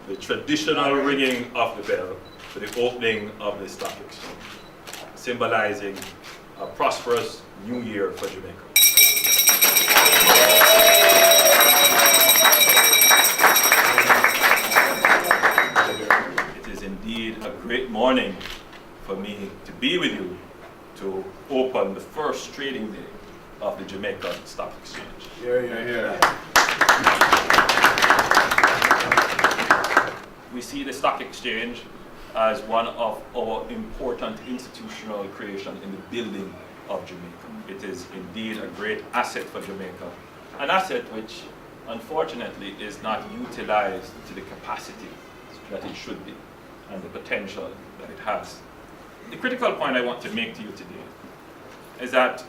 the traditional ringing of the bell for the opening of the stock exchange, symbolizing a prosperous new year for Jamaica. It is indeed a great morning for me to be with you to open the first trading day of the Jamaica Stock Exchange. We see the stock exchange as one of our important institutional creation in the building of Jamaica. It is indeed a great asset for Jamaica, an asset which unfortunately is not utilized to the capacity that it should be and the potential that it has. The critical point I want to make to you today is that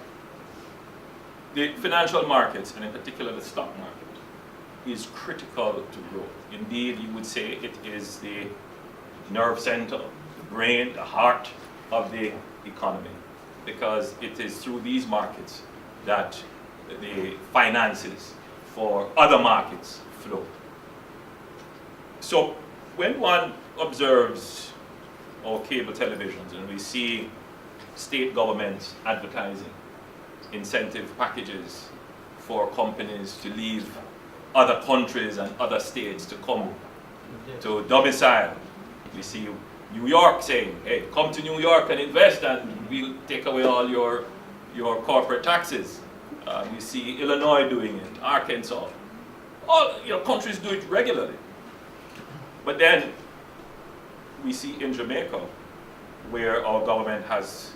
the financial markets, and in particular the stock market, is critical to growth. Indeed, you would say it is the nerve center, the brain, the heart of the economy, because it is through these markets that the finances for other markets flow. So when one observes our cable televisions and we see state governments advertising incentive packages for companies to leave other countries and other states to come to domicile. We see New York saying, hey, come to New York and invest and we'll take away all your corporate taxes. We see Illinois doing it, Arkansas. All countries do it regularly. But then we see in Jamaica where our government has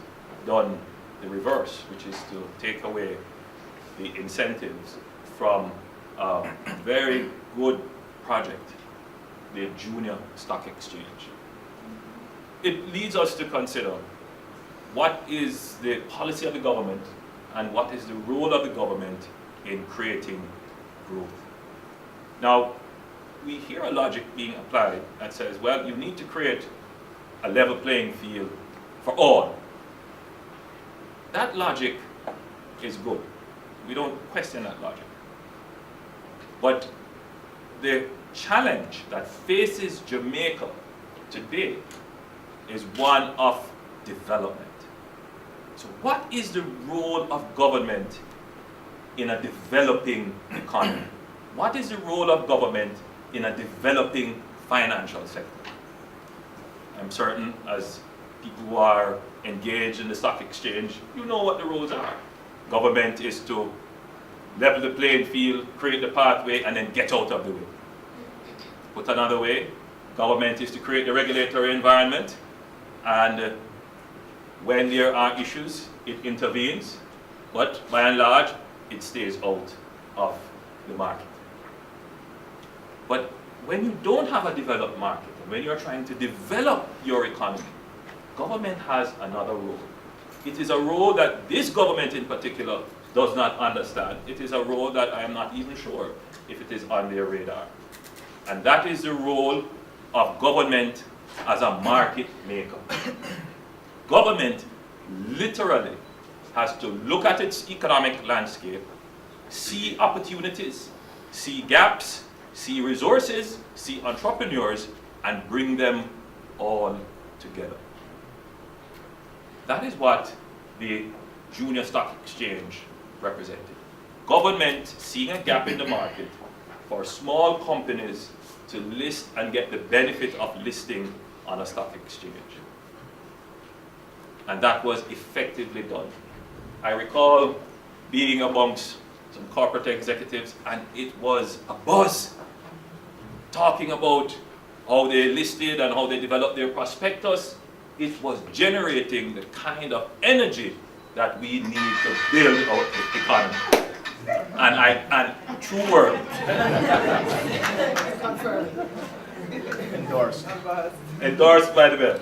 done the reverse, which is to take away the incentives from a very good project, the Junior Stock Exchange. It leads us to consider what is the policy of the government and what is the role of the government in creating growth. Now, we hear a logic being applied that says, well, you need to create a level playing field for all. That logic is good. We don't question that logic. But the challenge that faces Jamaica today is one of development. So what is the role of government in a developing economy? What is the role of government in a developing financial sector? I'm certain as people who are engaged in the stock exchange, you know what the roles are. Government is to level the playing field, create the pathway, and then get out of the way. Put another way, government is to create the regulatory environment, and when there are issues, it intervenes, but by and large, it stays out of the market. But when you don't have a developed market, and when you're trying to develop your economy, government has another role. It is a role that this government in particular does not understand. It is a role that I am not even sure if it is on their radar. And that is the role of government as a market maker. Government literally has to look at its economic landscape, see opportunities, see gaps, see resources, see entrepreneurs, and bring them all together. That is what the Junior Stock Exchange represented. Government seeing a gap in the market for small companies to list and get the benefit of listing on a stock exchange. And that was effectively done. I recall being amongst some corporate executives, and it was a buzz talking about how they listed and how they developed their prospectus. It was generating the kind of energy that we need to build our economy. And true word. Endorsed. Endorsed by the bell.